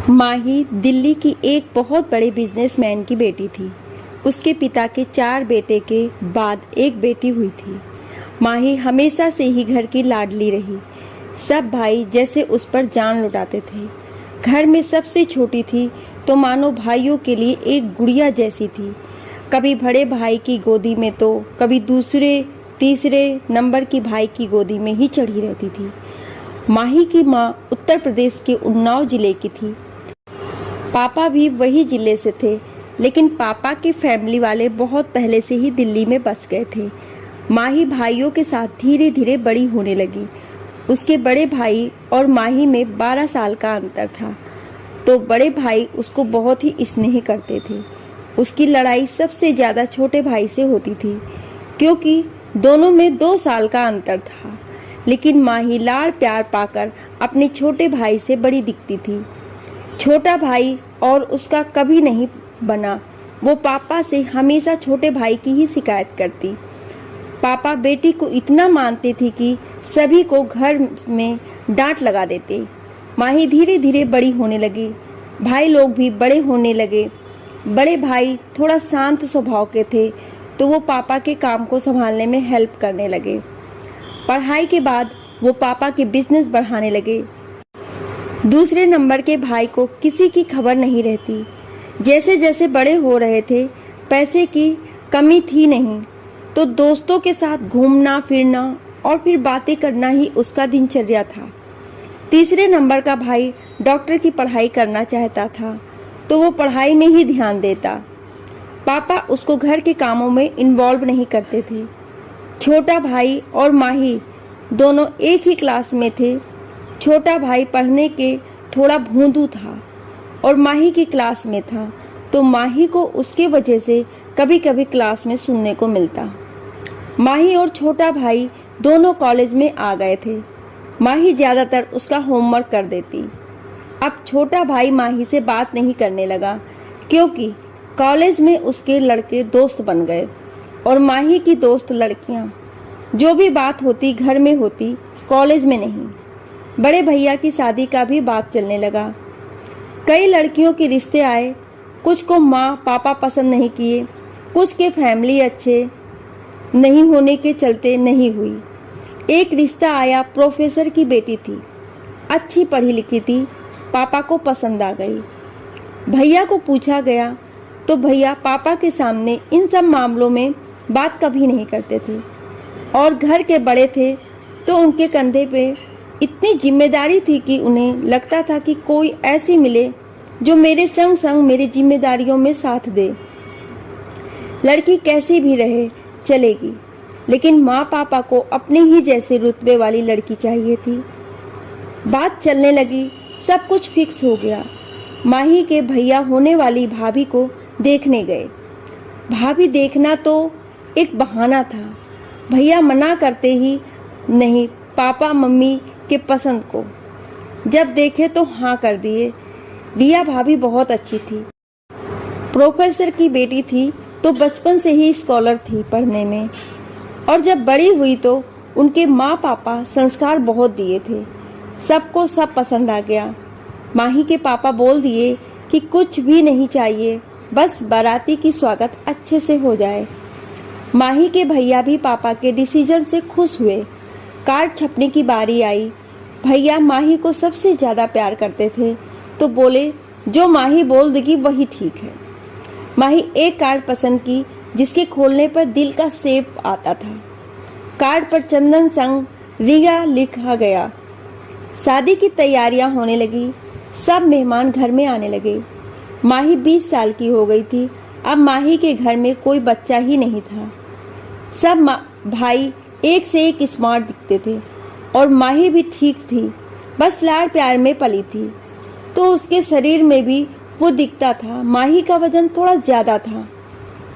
माही दिल्ली की एक बहुत बड़े बिजनेसमैन की बेटी थी। उसके पिता के 4 बेटे के बाद एक बेटी हुई थी। माही हमेशा से ही घर की लाडली रही। सब भाई जैसे उस पर जान लुटाते थे। घर में सबसे छोटी थी तो मानो भाइयों के लिए एक गुड़िया जैसी थी। कभी बड़े भाई की गोदी में तो कभी दूसरे तीसरे नंबर की भाई की गोदी में ही चढ़ी रहती थी। माही की माँ उत्तर प्रदेश के उन्नाव जिले की थी। पापा भी वही जिले से थे, लेकिन पापा के फैमिली वाले बहुत पहले से ही दिल्ली में बस गए थे। माही भाइयों के साथ धीरे धीरे बड़ी होने लगी। उसके बड़े भाई और माही में 12 साल का अंतर था, तो बड़े भाई उसको बहुत ही स्नेह करते थे। उसकी लड़ाई सबसे ज्यादा छोटे भाई से होती थी, क्योंकि दोनों में 2 साल का अंतर था। लेकिन माही लाड़ प्यार पाकर अपने छोटे भाई से बड़ी दिखती थी। छोटा भाई और उसका कभी नहीं बना। वो पापा से हमेशा छोटे भाई की ही शिकायत करती। पापा बेटी को इतना मानते थे कि सभी को घर में डांट लगा देते। माही धीरे धीरे बड़ी होने लगी। भाई लोग भी बड़े होने लगे। बड़े भाई थोड़ा शांत स्वभाव के थे, तो वो पापा के काम को संभालने में हेल्प करने लगे। पढ़ाई के बाद वो पापा के बिजनेस बढ़ाने लगे। दूसरे नंबर के भाई को किसी की खबर नहीं रहती। जैसे जैसे बड़े हो रहे थे, पैसे की कमी थी नहीं, तो दोस्तों के साथ घूमना फिरना और फिर बातें करना ही उसका दिनचर्या था। तीसरे नंबर का भाई डॉक्टर की पढ़ाई करना चाहता था, तो वो पढ़ाई में ही ध्यान देता। पापा उसको घर के कामों में इन्वॉल्व नहीं करते थे। छोटा भाई और माही दोनों एक ही क्लास में थे। छोटा भाई पढ़ने के थोड़ा भोंदू था और माही की क्लास में था, तो माही को उसके वजह से कभी कभी क्लास में सुनने को मिलता। माही और छोटा भाई दोनों कॉलेज में आ गए थे। माही ज्यादातर उसका होमवर्क कर देती। अब छोटा भाई माही से बात नहीं करने लगा, क्योंकि कॉलेज में उसके लड़के दोस्त बन गए और माही की दोस्त लड़कियां। जो भी बात होती घर में होती, कॉलेज में नहीं। बड़े भैया की शादी का भी बात चलने लगा। कई लड़कियों के रिश्ते आए। कुछ को माँ पापा पसंद नहीं किए, कुछ के फैमिली अच्छे नहीं होने के चलते नहीं हुई। एक रिश्ता आया, प्रोफेसर की बेटी थी, अच्छी पढ़ी लिखी थी, पापा को पसंद आ गई। भैया को पूछा गया तो भैया पापा के सामने इन सब मामलों में बात कभी नहीं करते थे, और घर के बड़े थे तो उनके कंधे पे इतनी जिम्मेदारी थी कि उन्हें लगता था कि कोई ऐसी मिले जो मेरे संग संग मेरी जिम्मेदारियों में साथ दे। लड़की कैसी भी रहे चलेगी, लेकिन माँ पापा को अपने ही जैसे रुतबे वाली लड़की चाहिए थी। बात चलने लगी, सब कुछ फिक्स हो गया। माही के भैया होने वाली भाभी को देखने गए। भाभी देखना तो एक बहाना था। भैया मना करते ही नहीं, पापा मम्मी के पसंद को जब देखे तो हाँ कर दिए। रिया भाभी बहुत अच्छी थी, प्रोफेसर की बेटी थी, तो बचपन से ही स्कॉलर थी पढ़ने में, और जब बड़ी हुई तो उनके माँ पापा संस्कार बहुत दिए थे। सबको सब पसंद आ गया। माही के पापा बोल दिए कि कुछ भी नहीं चाहिए, बस बाराती की स्वागत अच्छे से हो जाए। माही के भैया भी पापा के डिसीजन से खुश हुए। कार्ड छपने की बारी आई। भैया माही को सबसे ज्यादा प्यार करते थे, तो बोले जो माही बोल देगी वही ठीक है। माही एक कार्ड पसंद की, जिसके खोलने पर दिल का शेप आता था। कार्ड पर चंदन संग रिया लिखा गया। शादी की तैयारियां होने लगी। सब मेहमान घर में आने लगे। माही 20 साल की हो गई थी। अब माही के घर में कोई बच्चा ही नहीं था। सब भाई एक से एक स्मार्ट दिखते थे, और माही भी ठीक थी, बस लाड़ प्यार में पली थी, तो उसके शरीर में भी वो दिखता था। माही का वजन थोड़ा ज्यादा था।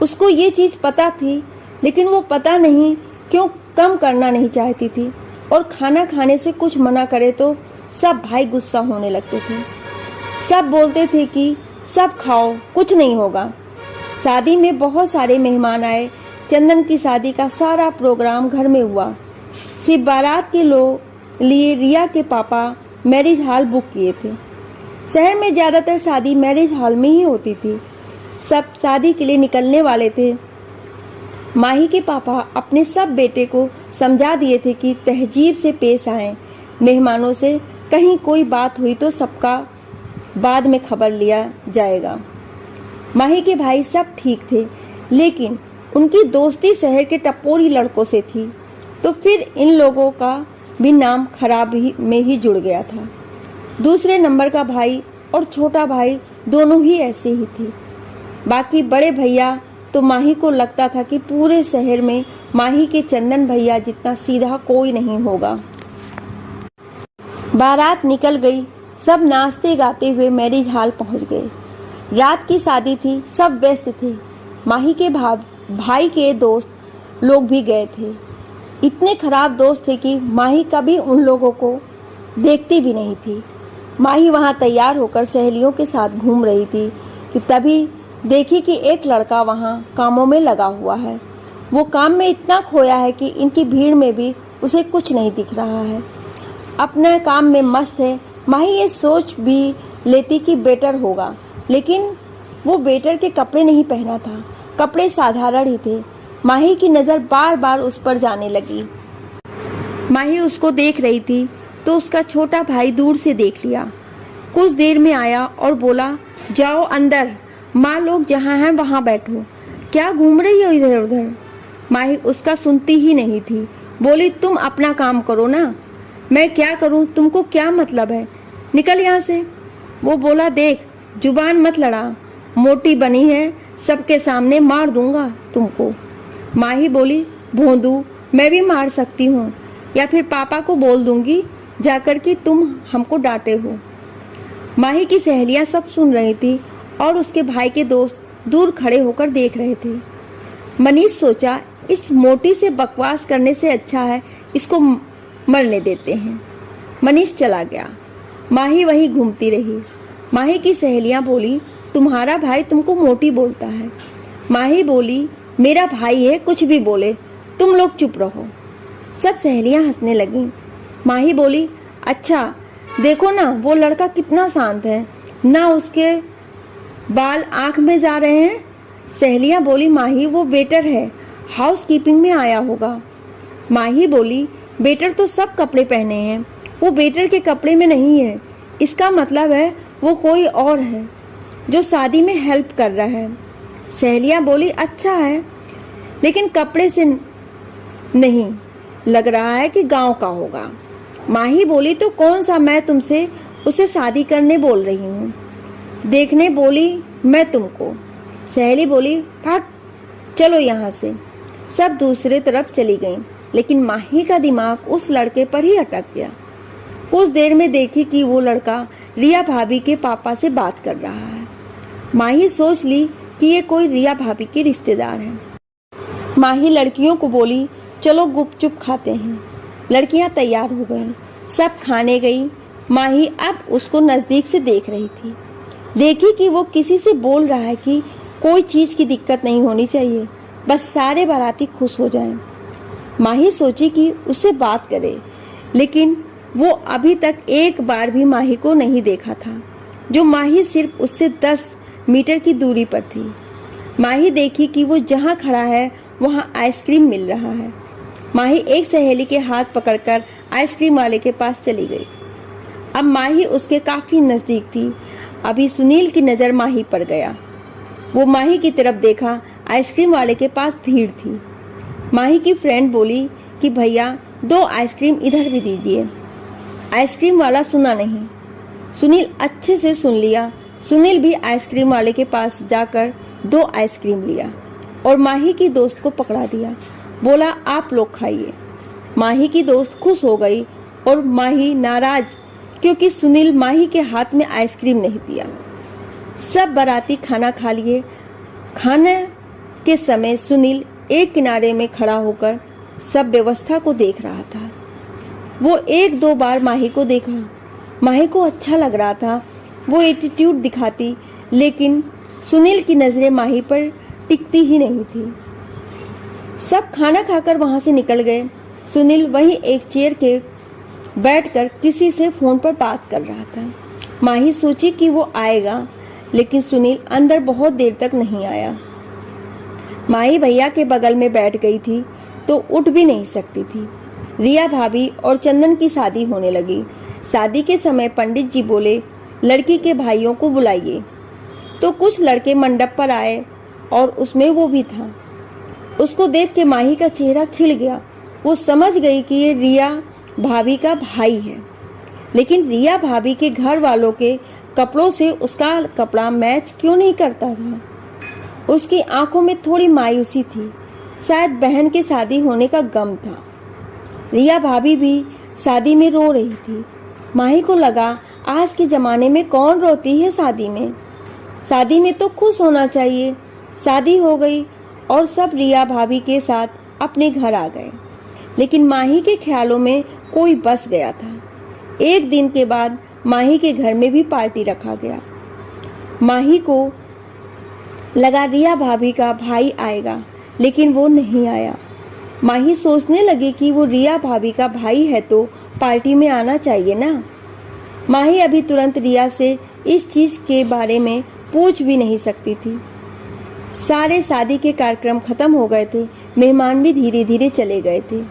उसको ये चीज पता थी, लेकिन वो पता नहीं क्यों कम करना नहीं चाहती थी, और खाना खाने से कुछ मना करे तो सब भाई गुस्सा होने लगते थे। सब बोलते थे कि सब खाओ, कुछ नहीं होगा। शादी में बहुत सारे मेहमान आए। चंदन की शादी का सारा प्रोग्राम घर में हुआ। सिर्फ बारात के लिए रिया के पापा मैरिज हॉल बुक किए थे। शहर में ज्यादातर शादी मैरिज हॉल में ही होती थी। सब शादी के लिए निकलने वाले थे। माही के पापा अपने सब बेटे को समझा दिए थे कि तहजीब से पेश आएं। मेहमानों से कहीं कोई बात हुई तो सबका बाद में खबर लिया जाएगा। माही के भाई सब ठीक थे, लेकिन उनकी दोस्ती शहर के टपोरी लड़कों से थी, तो फिर इन लोगों का भी नाम खराब में ही जुड़ गया था। दूसरे नंबर का भाई और छोटा भाई दोनों ही ऐसे ही थे। बाकी बड़े भैया तो माही को लगता था कि पूरे शहर में माही के चंदन भैया जितना सीधा कोई नहीं होगा। बारात निकल गई। सब नाचते गाते हुए मैरिज हॉल पहुंच गए। रात की शादी थी, सब व्यस्त थे। माही के भाई के दोस्त लोग भी गए थे। इतने खराब दोस्त थे कि माही कभी उन लोगों को देखती भी नहीं थी। माही वहां तैयार होकर सहेलियों के साथ घूम रही थी कि तभी देखी कि एक लड़का वहां कामों में लगा हुआ है। वो काम में इतना खोया है कि इनकी भीड़ में भी उसे कुछ नहीं दिख रहा है। अपने काम में मस्त है। माही ये सोच भी लेती कि बेटर होगा, लेकिन वो बेटर के कपड़े नहीं पहना था। कपड़े साधारण ही थे। माही की नजर बार बार उस पर जाने लगी। माही उसको देख रही थी तो उसका छोटा भाई दूर से देख लिया। कुछ देर में आया और बोला, जाओ अंदर, माँ लोग जहाँ हैं वहाँ बैठो, क्या घूम रही हो इधर उधर। माही उसका सुनती ही नहीं थी। बोली, तुम अपना काम करो ना, मैं क्या करूं, तुमको क्या मतलब है, निकल यहाँ से। वो बोला, देख जुबान मत लड़ा, मोटी बनी है, सबके सामने मार दूंगा तुमको। माही बोली, भोंदू, मैं भी मार सकती हूँ, या फिर पापा को बोल दूंगी जाकर कि तुम हमको डांटे हो। माही की सहेलियां सब सुन रही थी और उसके भाई के दोस्त दूर खड़े होकर देख रहे थे। मनीष सोचा, इस मोटी से बकवास करने से अच्छा है इसको मरने देते हैं। मनीष चला गया। माही वहीं घूमती रही। माही की सहेलियां बोली, तुम्हारा भाई तुमको मोटी बोलता है। माही बोली, मेरा भाई है, कुछ भी बोले, तुम लोग चुप रहो। सब सहेलियां हंसने लगीं। माही बोली, अच्छा देखो ना, वो लड़का कितना शांत है, ना उसके बाल आंख में जा रहे हैं। सहेलियां बोली, माही वो वेटर है, हाउस कीपिंग में आया होगा। माही बोली, वेटर तो सब कपड़े पहने हैं, वो वेटर के कपड़े में नहीं है, इसका मतलब है वो कोई और है जो शादी में हेल्प कर रहा है। सहेलियां बोली, अच्छा है, लेकिन कपड़े से नहीं लग रहा है कि गांव का होगा। माही बोली, तो कौन सा मैं तुमसे उसे शादी करने बोल रही हूँ, देखने बोली मैं तुमको। सहेली बोली, भाग चलो यहाँ से। सब दूसरे तरफ चली गईं, लेकिन माही का दिमाग उस लड़के पर ही अटक गया। कुछ देर में देखी कि वो लड़का रिया भाभी के पापा से बात कर रहा है। माही सोच ली कि ये कोई रिया भाभी के रिश्तेदार हैं। माही लड़कियों को बोली, चलो गुपचुप खाते हैं। लड़कियां तैयार हो गईं, सब खाने गई। माही अब उसको नजदीक से देख रही थी। देखी कि वो किसी से बोल रहा है कि कोई चीज की दिक्कत नहीं होनी चाहिए, बस सारे बाराती खुश हो जाएं। माही सोची कि उससे बात करे, लेकिन वो अभी तक एक बार भी माही को नहीं देखा था, जो माही सिर्फ उससे 10 मीटर की दूरी पर थी। माही देखी कि वो जहाँ खड़ा है वहाँ आइसक्रीम मिल रहा है। माही एक सहेली के हाथ पकड़कर आइसक्रीम वाले के पास चली गई। अब माही उसके काफी नजदीक थी। अभी सुनील की नजर माही पर गया। वो माही की तरफ देखा। आइसक्रीम वाले के पास भीड़ थी। माही की फ्रेंड बोली कि भैया 2 आइसक्रीम इधर भी दीजिए। आइसक्रीम वाला सुना नहीं। सुनील अच्छे से सुन लिया। सुनील भी आइसक्रीम वाले के पास जाकर 2 आइसक्रीम लिया और माही की दोस्त को पकड़ा दिया। बोला, आप लोग खाइए। माही की दोस्त खुश हो गई और माही नाराज, क्योंकि सुनील माही के हाथ में आइसक्रीम नहीं दिया। सब बाराती खाना खा लिए। खाने के समय सुनील एक किनारे में खड़ा होकर सब व्यवस्था को देख रहा था। वो 1-2 बार माही को देखा। माही को अच्छा लग रहा था, वो एटीट्यूड दिखाती, लेकिन सुनील की नजरें माही पर टिकती ही नहीं थी। सब खाना खाकर वहां से निकल गए। सुनील वहीं एक चेयर के बैठकर किसी से फोन पर बात कर रहा था। माही सोची कि वो आएगा, लेकिन सुनील अंदर बहुत देर तक नहीं आया। माही भैया के बगल में बैठ गई थी तो उठ भी नहीं सकती थी। रिया भाभी और चंदन की शादी होने लगी। शादी के समय पंडित जी बोले, लड़की के भाइयों को बुलाइए। तो कुछ लड़के मंडप पर आए और उसमें वो भी था। उसको देख के माही का चेहरा खिल गया। वो समझ गई कि ये रिया भाभी का भाई है, लेकिन रिया भाभी के घर वालों के कपड़ों से उसका कपड़ा मैच क्यों नहीं करता था। उसकी आंखों में थोड़ी मायूसी थी, शायद बहन के शादी होने का गम था। रिया भाभी भी शादी में रो रही थी। माही को लगा, आज के जमाने में कौन रोती है शादी में? शादी में तो खुश होना चाहिए। शादी हो गई और सब रिया भाभी के साथ अपने घर आ गए, लेकिन माही के ख्यालों में कोई बस गया था। एक दिन के बाद माही के घर में भी पार्टी रखा गया। माही को लगा रिया भाभी का भाई आएगा, लेकिन वो नहीं आया। माही सोचने लगी कि वो रिया भाभी का भाई है तो पार्टी में आना चाहिए ना। माही अभी तुरंत रिया से इस चीज के बारे में पूछ भी नहीं सकती थी। सारे शादी के कार्यक्रम खत्म हो गए थे। मेहमान भी धीरे धीरे चले गए थे।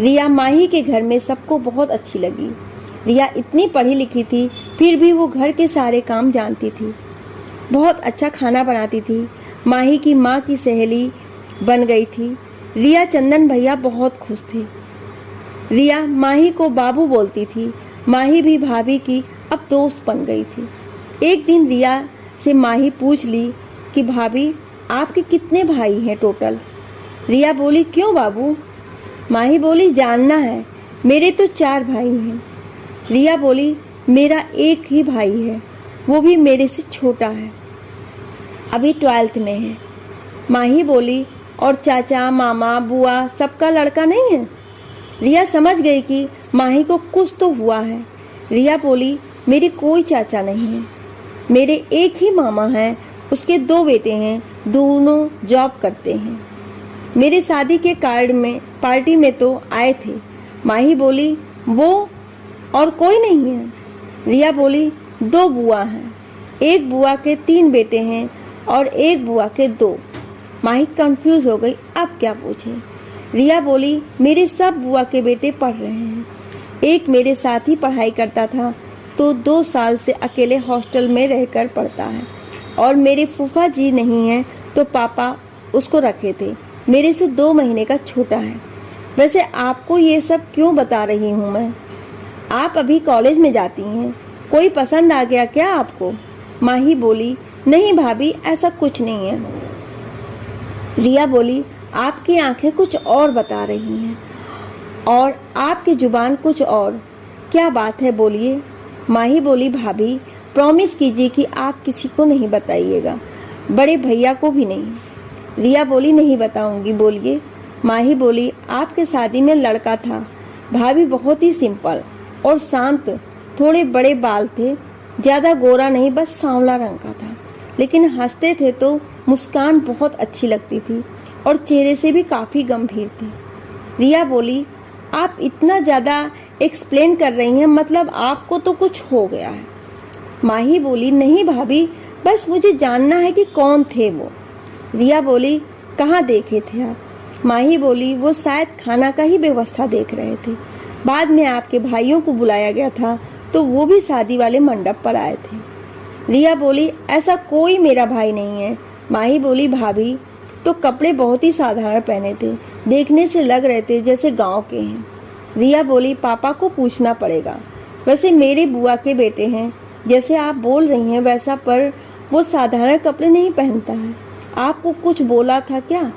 रिया माही के घर में सबको बहुत अच्छी लगी। रिया इतनी पढ़ी लिखी थी, फिर भी वो घर के सारे काम जानती थी। बहुत अच्छा खाना बनाती थी। माही की माँ की सहेली बन गई थी। रिया चंदन भैया बहुत खुश थे। रिया माही को बाबू बोलती थी। माही भी भाभी की अब दोस्त बन गई थी। एक दिन रिया से माही पूछ ली कि भाभी, आपके कितने भाई हैं टोटल? रिया बोली, क्यों बाबू? माही बोली, जानना है। मेरे तो 4 भाई हैं। रिया बोली, मेरा एक ही भाई है, वो भी मेरे से छोटा है, अभी 12th में है। माही बोली, और चाचा, मामा, बुआ सबका लड़का नहीं है? रिया समझ गई कि माही को कुछ तो हुआ है। रिया बोली, मेरी कोई चाचा नहीं है, मेरे एक ही मामा हैं, उसके 2 बेटे हैं, दोनों जॉब करते हैं। मेरे शादी के कार्ड में पार्टी में तो आए थे। माही बोली, वो और कोई नहीं है? रिया बोली, 2 बुआ हैं, एक बुआ के 3 बेटे हैं और एक बुआ के 2। माही कंफ्यूज हो गई, अब क्या पूछे। रिया बोली, मेरे सब बुआ के बेटे पढ़ रहे हैं। एक मेरे साथ ही पढ़ाई करता था तो 2 साल से अकेले हॉस्टल में रहकर पढ़ता है, और मेरे फूफा जी नहीं हैं तो पापा उसको रखे थे, मेरे से 2 महीने का छोटा है। वैसे आपको ये सब क्यों बता रही हूँ मैं? आप अभी कॉलेज में जाती हैं, कोई पसंद आ गया क्या आपको? माही बोली, नहीं भाभी, ऐसा कुछ नहीं है। रिया बोली, आपकी आंखें कुछ और बता रही हैं और आपकी जुबान कुछ और। क्या बात है, बोलिए। माही बोली, भाभी प्रॉमिस कीजिए कि आप किसी को नहीं बताइएगा, बड़े भैया को भी नहीं। रिया बोली, नहीं बताऊंगी, बोलिए। माही बोली, आपके शादी में लड़का था। भाभी बहुत ही सिंपल और शांत, थोड़े बड़े बाल थे, ज्यादा गोरा नहीं, बस सांवला रंग का था, लेकिन हंसते थे तो मुस्कान बहुत अच्छी लगती थी और चेहरे से भी काफी गंभीर थे। रिया बोली, आप इतना ज्यादा एक्सप्लेन कर रही हैं, मतलब आपको तो कुछ हो गया है। माही बोली, नहीं भाभी, बस मुझे जानना है कि कौन थे वो। रिया बोली, कहाँ देखे थे आप? माही बोली, वो शायद खाना का ही व्यवस्था देख रहे थे। बाद में आपके भाइयों को बुलाया गया था तो वो भी शादी वाले मंडप पर आए थे। रिया बोली, ऐसा कोई मेरा भाई नहीं है। माही बोली, भाभी तो कपड़े बहुत ही साधारण पहने थे, देखने से लग रहे थे जैसे गांव के हैं। रिया बोली, पापा को पूछना पड़ेगा, वैसे मेरे बुआ के बेटे हैं, जैसे आप बोल रही हैं वैसा, पर वो साधारण कपड़े नहीं पहनता है। आपको कुछ बोला था क्या?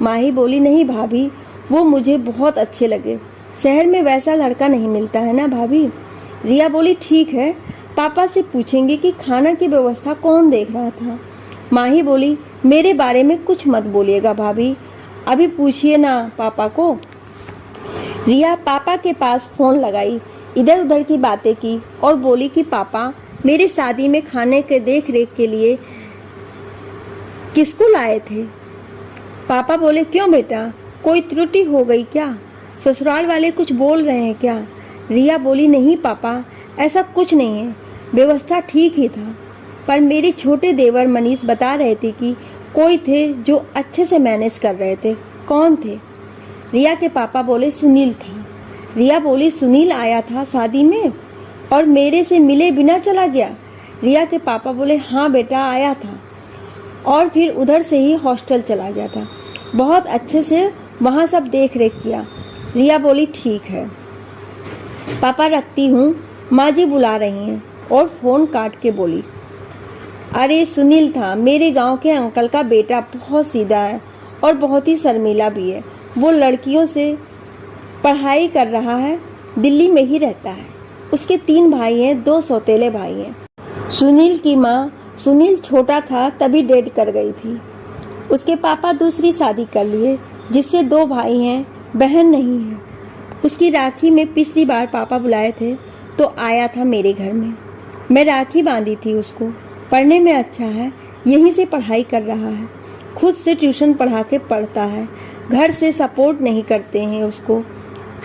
माही बोली, नहीं भाभी, वो मुझे बहुत अच्छे लगे, शहर में वैसा लड़का नहीं मिलता है ना भाभी। रिया बोली, ठीक है, पापा से पूछेंगे कि खाना की व्यवस्था कौन देख रहा था। माही बोली, मेरे बारे में कुछ मत बोलिएगा भाभी, अभी पूछिए ना पापा को। रिया पापा के पास फोन लगाई, इधर उधर की बातें की और बोली कि पापा, मेरी शादी में खाने के देख रेख के लिए किसको लाए थे? पापा बोले, क्यों बेटा, कोई त्रुटि हो गई क्या? ससुराल वाले कुछ बोल रहे हैं क्या? रिया बोली, नहीं पापा, ऐसा कुछ नहीं है, व्यवस्था ठीक ही था, पर मेरे छोटे देवर मनीष बता रहे थे कि कोई थे जो अच्छे से मैनेज कर रहे थे। कौन थे? रिया के पापा बोले सुनील था। रिया बोली सुनील आया था शादी में और मेरे से मिले बिना चला गया? रिया के पापा बोले हाँ बेटा आया था और फिर उधर से ही हॉस्टल चला गया था। बहुत अच्छे से वहाँ सब देख रेख किया। रिया बोली ठीक है पापा रखती हूँ, माँ जी बुला रही हैं, और फोन काट के बोली अरे सुनील था, मेरे गांव के अंकल का बेटा, बहुत सीधा है और बहुत ही शर्मीला भी है। वो लड़कियों से पढ़ाई कर रहा है, दिल्ली में ही रहता है। उसके 3 भाई हैं, 2 सौतेले भाई हैं। सुनील की माँ, सुनील छोटा था तभी डेड कर गई थी। उसके पापा दूसरी शादी कर लिए जिससे 2 भाई हैं, बहन नहीं है। उसकी राखी में पिछली बार पापा बुलाए थे तो आया था मेरे घर में। मैं राखी बांधी थी उसको। पढ़ने में अच्छा है, यहीं से पढ़ाई कर रहा है, खुद से ट्यूशन पढ़ा के पढ़ता है, घर से सपोर्ट नहीं करते हैं उसको।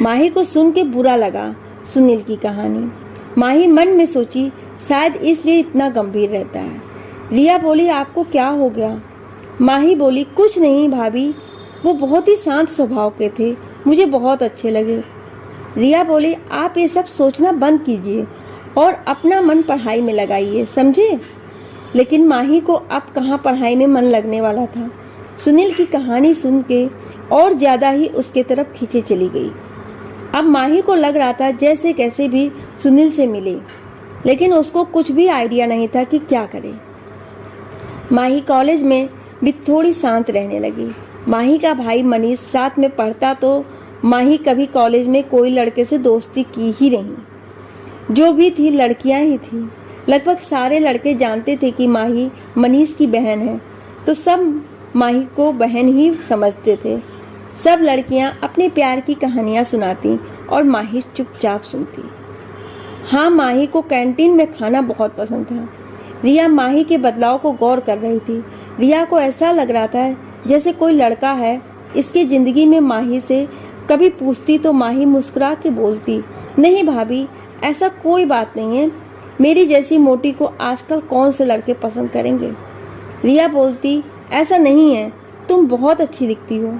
माही को सुन के बुरा लगा सुनील की कहानी। माही मन में सोची शायद इसलिए इतना गंभीर रहता है। रिया बोली आपको क्या हो गया? माही बोली कुछ नहीं भाभी, वो बहुत ही शांत स्वभाव के थे, मुझे बहुत अच्छे लगे। रिया बोली आप ये सब सोचना बंद कीजिए और अपना मन पढ़ाई में लगाइए, समझे? लेकिन माही को अब कहाँ पढ़ाई में मन लगने वाला था। सुनील की कहानी सुन के और ज्यादा ही उसके तरफ खींचे चली गई। अब माही को लग रहा था जैसे कैसे भी सुनील से मिले, लेकिन उसको कुछ भी आइडिया नहीं था कि क्या करे। माही कॉलेज में भी थोड़ी शांत रहने लगी। माही का भाई मनीष साथ में पढ़ता तो माही कभी कॉलेज में कोई लड़के से दोस्ती की ही नहीं। जो भी थी लड़कियां ही थी। लगभग सारे लड़के जानते थे कि माही मनीष की बहन है, तो सब माही को बहन ही समझते थे। सब लड़कियां अपने प्यार की कहानियां सुनाती और माही चुपचाप सुनती। हाँ, माही को कैंटीन में खाना बहुत पसंद था। रिया माही के बदलाव को गौर कर रही थी। रिया को ऐसा लग रहा था जैसे कोई लड़का है इसकी जिंदगी में। माही से कभी पूछती तो माही मुस्कुरा के बोलती नहीं भाभी, ऐसा कोई बात नहीं है, मेरी जैसी मोटी को आजकल कौन से लड़के पसंद करेंगे। रिया बोलती ऐसा नहीं है, तुम बहुत अच्छी दिखती हो।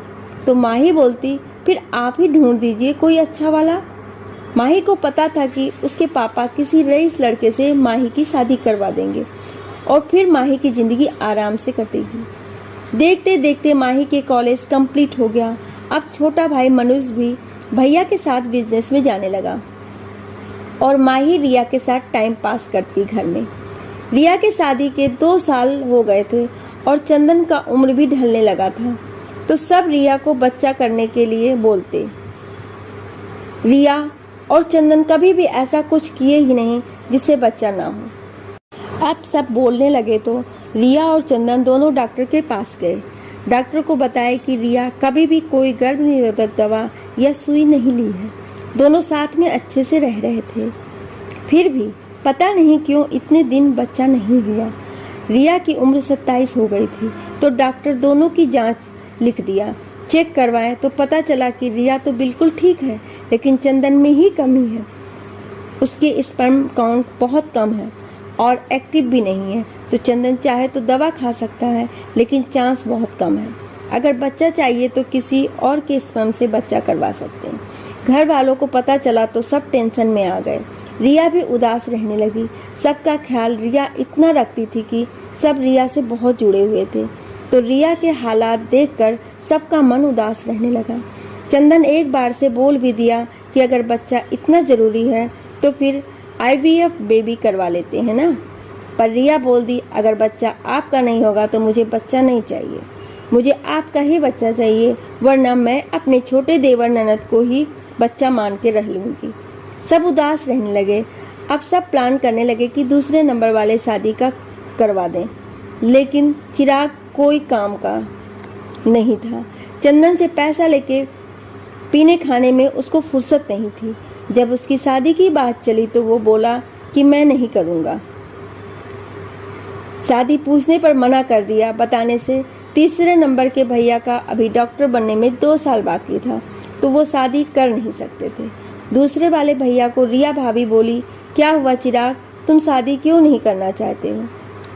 तो माही बोलती फिर आप ही ढूंढ दीजिए कोई अच्छा वाला। माही को पता था कि उसके पापा किसी रईस लड़के से माही की शादी करवा देंगे और फिर माही की जिंदगी आराम से कटेगी। देखते देखते माही के कॉलेज कंप्लीट हो गया। अब छोटा भाई मनुष भी भैया के साथ बिजनेस में जाने लगा और माही रिया के साथ टाइम पास करती घर में। रिया के शादी के 2 साल हो गए थे और चंदन का उम्र भी ढलने लगा था, तो सब रिया को बच्चा करने के लिए बोलते। रिया और चंदन कभी भी ऐसा कुछ किए ही नहीं जिससे बच्चा ना हो। अब सब बोलने लगे तो रिया और चंदन दोनों डॉक्टर के पास गए। डॉक्टर को बताया कि रिया कभी भी कोई गर्भ निरोधक दवा या सुई नहीं ली है। दोनों साथ में अच्छे से रह रहे थे, फिर भी पता नहीं क्यों इतने दिन बच्चा नहीं हुआ। रिया की उम्र 27 हो गई थी, तो डॉक्टर दोनों की जांच लिख दिया। चेक करवाए तो पता चला कि रिया तो बिल्कुल ठीक है, लेकिन चंदन में ही कमी है। उसके स्पर्म काउंट बहुत कम है और एक्टिव भी नहीं है। तो चंदन चाहे तो दवा खा सकता है, लेकिन चांस बहुत कम है। अगर बच्चा चाहिए तो किसी और के स्पर्म से बच्चा करवा सकते हैं। घर वालों को पता चला तो सब टेंशन में आ गए। रिया भी उदास रहने लगी। सबका ख्याल रिया इतना रखती थी कि सब रिया से बहुत जुड़े हुए थे, तो रिया के हालात देखकर सबका मन उदास रहने लगा। चंदन एक बार से बोल भी दिया कि अगर बच्चा इतना जरूरी है तो फिर IVF बेबी करवा लेते हैं ना। पर रिया बोल दी अगर बच्चा आपका नहीं होगा तो मुझे बच्चा नहीं चाहिए, मुझे आपका ही बच्चा चाहिए, वरना मैं अपने छोटे देवर ननद को ही बच्चा मान के रह लूंगी। सब उदास रहने लगे। अब सब प्लान करने लगे कि दूसरे नंबर वाले शादी का करवा दें, लेकिन चिराग कोई काम का नहीं था। चंदन से पैसा लेके पीने खाने में उसको फुर्सत नहीं थी। जब उसकी शादी की बात चली तो वो बोला कि मैं नहीं करूंगा। शादी पूछने पर मना कर दिया। बताने से तीसरे नंबर के भैया का अभी डॉक्टर बनने में 2 साल बाकी था, तो वो शादी कर नहीं सकते थे। दूसरे वाले भैया को रिया भाभी बोली क्या हुआ चिराग, तुम शादी क्यों नहीं करना चाहते हो?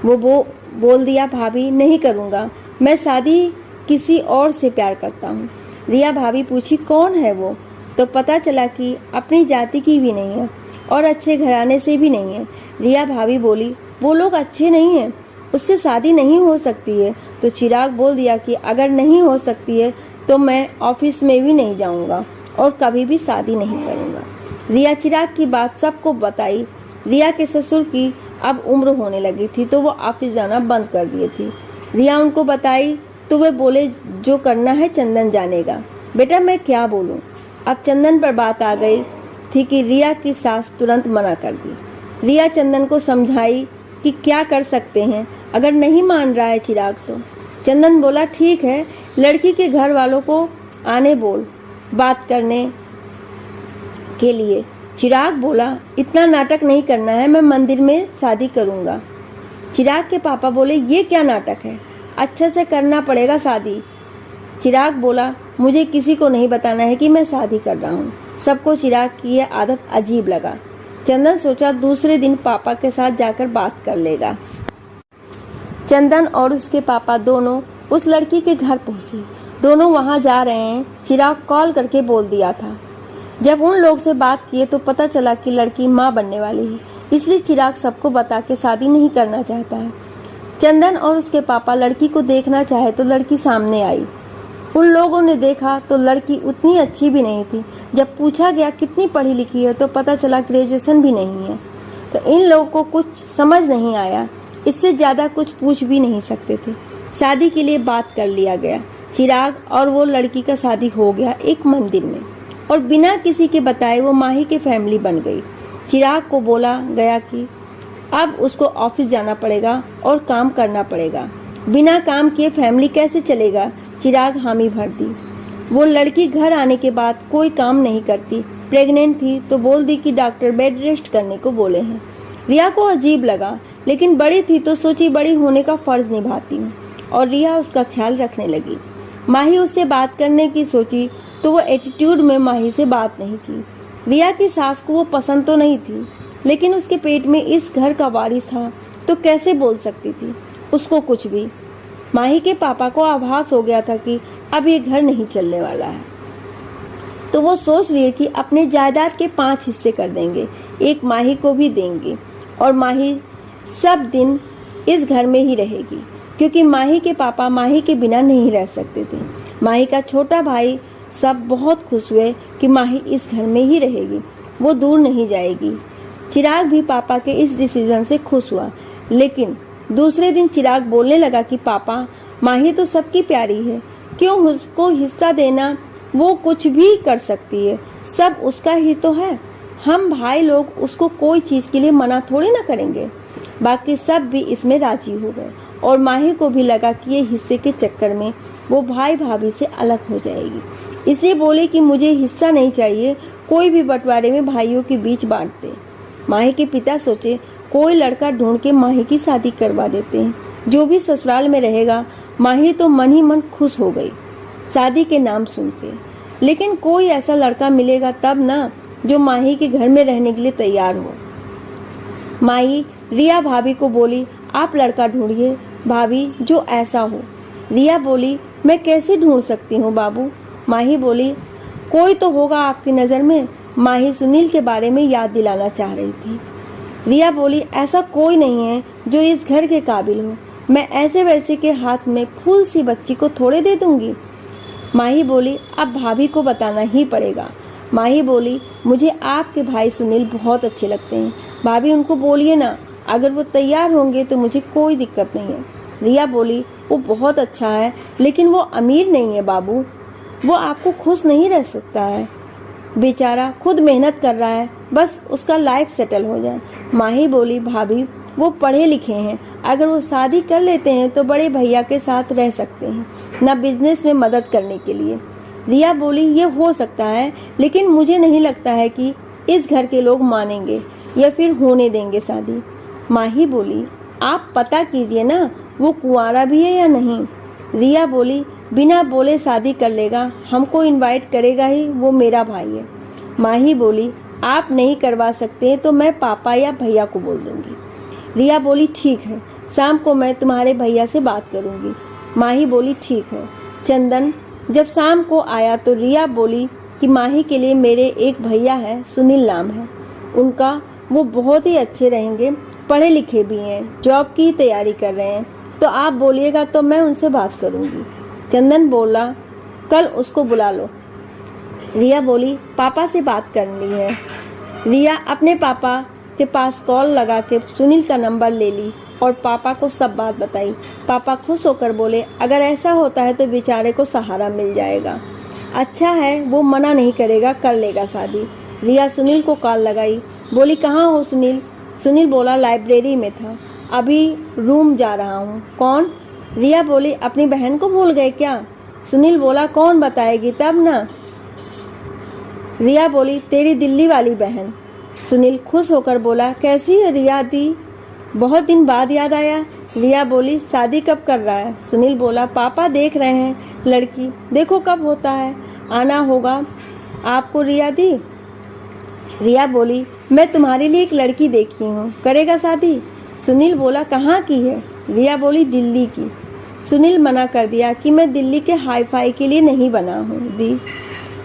वो बोल दिया, भाभी नहीं करूँगा, मैं शादी किसी और से प्यार करता हूँ। रिया भाभी पूछी, कौन है वो? तो पता चला कि अपनी जाति की भी नहीं है और अच्छे घराने से भी नहीं है। रिया भाभी बोली, वो लोग अच्छे नहीं हैं, उससे शादी नहीं हो सकती है। तो चिराग बोल दिया कि अगर नहीं हो सकती है तो मैं ऑफिस में भी नहीं जाऊंगा और कभी भी शादी नहीं करूंगा। रिया चिराग की बात सबको बताई। रिया के ससुर की अब उम्र होने लगी थी तो वो ऑफिस जाना बंद कर दिए थे। रिया उनको बताई तो वे बोले, जो करना है चंदन जानेगा। बेटा मैं क्या बोलूं? अब चंदन पर बात आ गई थी कि रिया की सास तुरंत मना कर दी। रिया चंदन को समझाई कि क्या कर सकते हैं, अगर नहीं मान रहा है चिराग तो। चंदन बोला, ठीक है, लड़की के घर वालों को आने बोल बात करने के लिए। चिराग बोला, इतना नाटक नहीं करना है, मैं मंदिर में शादी करूंगा। चिराग के पापा बोले, ये क्या नाटक है, अच्छे से करना पड़ेगा शादी। चिराग बोला, मुझे किसी को नहीं बताना है कि मैं शादी कर रहा हूँ। सबको चिराग की यह आदत अजीब लगा। चंदन सोचा दूसरे दिन पापा के साथ जाकर बात कर लेगा। चंदन और उसके पापा दोनों उस लड़की के घर पहुंचे। दोनों वहां जा रहे हैं, चिराग कॉल करके बोल दिया था। जब उन लोग से बात किए तो पता चला कि लड़की माँ बनने वाली है, इसलिए चिराग सबको बता के शादी नहीं करना चाहता है। चंदन और उसके पापा लड़की को देखना चाहे तो लड़की सामने आई। उन लोगों ने देखा तो लड़की उतनी अच्छी भी नहीं थी। जब पूछा गया कितनी पढ़ी लिखी है तो पता चला ग्रेजुएशन भी नहीं है। तो इन लोगों को कुछ समझ नहीं आया, इससे ज्यादा कुछ पूछ भी नहीं सकते थे। शादी के लिए बात कर लिया गया। चिराग और वो लड़की का शादी हो गया एक मंदिर में, और बिना किसी के बताए वो माही की फैमिली बन गई। चिराग को बोला गया कि अब उसको ऑफिस जाना पड़ेगा और काम करना पड़ेगा, बिना काम किए फैमिली कैसे चलेगा। चिराग हामी भर दी। वो लड़की घर आने के बाद कोई काम नहीं करती, प्रेग्नेंट थी तो बोल दी कि डॉक्टर बेड रेस्ट करने को बोले हैं। रिया को अजीब लगा, लेकिन बड़ी थी तो सोची बड़ी होने का फर्ज निभाती हूँ, और रिया उसका ख्याल रखने लगी। माही उससे बात करने की सोची तो वो एटीट्यूड में माही से बात नहीं की। रिया की सास को वो पसंद तो नहीं थी, लेकिन उसके पेट में इस घर का वारिस था तो कैसे बोल सकती थी उसको कुछ भी। माही के पापा को आभास हो गया था कि अब ये घर नहीं चलने वाला है, तो वो सोच रही है कि अपने जायदाद के 5 हिस्से कर देंगे, एक माही को भी देंगे, और माही सब दिन इस घर में ही रहेगी, क्योंकि माही के पापा माही के बिना नहीं रह सकते थे। माही का छोटा भाई सब बहुत खुश हुए कि माही इस घर में ही रहेगी, वो दूर नहीं जाएगी। चिराग भी पापा के इस डिसीजन से खुश हुआ, लेकिन दूसरे दिन चिराग बोलने लगा कि पापा, माही तो सबकी प्यारी है, क्यों उसको हिस्सा देना, वो कुछ भी कर सकती है, सब उसका ही तो है। हम भाई लोग उसको कोई चीज के लिए मना थोड़ी ना करेंगे। बाकी सब भी इसमें राजी हो गए, और माही को भी लगा कि ये हिस्से के चक्कर में वो भाई भाभी से अलग हो जाएगी, इसलिए बोले कि मुझे हिस्सा नहीं चाहिए, कोई भी बंटवारे में भाइयों के बीच बांट दे। माही के पिता सोचे कोई लड़का ढूंढ के माही की शादी करवा देते हैं, जो भी ससुराल में रहेगा। माही तो मन ही मन खुश हो गई शादी के नाम सुन के, लेकिन कोई ऐसा लड़का मिलेगा तब ना जो माही के घर में रहने के लिए तैयार हो। माही रिया भाभी को बोली, आप लड़का ढूंढिए भाभी जो ऐसा हो। रिया बोली, मैं कैसे ढूंढ सकती हूँ बाबू। माही बोली, कोई तो होगा आपकी नजर में। माही सुनील के बारे में याद दिलाना चाह रही थी। रिया बोली, ऐसा कोई नहीं है जो इस घर के काबिल हो, मैं ऐसे वैसे के हाथ में फूल सी बच्ची को थोड़े दे दूंगी। माही बोली, अब भाभी को बताना ही पड़ेगा। माही बोली, मुझे आपके भाई सुनील बहुत अच्छे लगते हैं, भाभी उनको बोलिए ना, अगर वो तैयार होंगे तो मुझे कोई दिक्कत नहीं है। रिया बोली, वो बहुत अच्छा है, लेकिन वो अमीर नहीं है बाबू, वो आपको खुश नहीं रह सकता है, बेचारा खुद मेहनत कर रहा है, बस उसका लाइफ सेटल हो जाए। माही बोली, भाभी वो पढ़े लिखे हैं, अगर वो शादी कर लेते हैं तो बड़े भैया के साथ रह सकते हैं, ना बिजनेस में मदद करने के लिए। रिया बोली, ये हो सकता है, लेकिन मुझे नहीं लगता है कि इस घर के लोग मानेंगे या फिर होने देंगे शादी। माही बोली, आप पता कीजिए ना वो कुंवारा भी है या नहीं। रिया बोली, बिना बोले शादी कर लेगा, हमको इनवाइट करेगा ही, वो मेरा भाई है। माही बोली, आप नहीं करवा सकते तो मैं पापा या भैया को बोल दूंगी। रिया बोली ठीक है, शाम को मैं तुम्हारे भैया से बात करूंगी। माही बोली ठीक है। चंदन जब शाम को आया तो रिया बोली कि माही के लिए मेरे एक भैया है, सुनील नाम है उनका, वो बहुत ही अच्छे रहेंगे, पढ़े लिखे भी हैं, जॉब की तैयारी कर रहे हैं, तो आप बोलिएगा तो मैं उनसे बात करूंगी। चंदन बोला कल उसको बुला लो। रिया बोली पापा से बात करनी है। रिया अपने पापा के पास कॉल लगा के सुनील का नंबर ले ली और पापा को सब बात बताई। पापा खुश होकर बोले अगर ऐसा होता है तो बेचारे को सहारा मिल जाएगा, अच्छा है वो मना नहीं करेगा, कर लेगा शादी। रिया सुनील को कॉल लगाई, बोली कहाँ हो सुनील? सुनील बोला लाइब्रेरी में था, अभी रूम जा रहा हूँ। कौन? रिया बोली अपनी बहन को भूल गए क्या? सुनील बोला कौन बताएगी तब ना। रिया बोली तेरी दिल्ली वाली बहन। सुनील खुश होकर बोला कैसी है रिया दी, बहुत दिन बाद याद आया। रिया बोली शादी कब कर रहा है? सुनील बोला पापा देख रहे हैं लड़की, देखो कब होता है, आना होगा आपको रिया दी। रिया बोली मैं तुम्हारे लिए एक लड़की देखी हूँ, करेगा शादी? सुनील बोला कहाँ की है? रिया बोली दिल्ली की। सुनील मना कर दिया कि मैं दिल्ली के हाई फाई के लिए नहीं बना हूँ दी,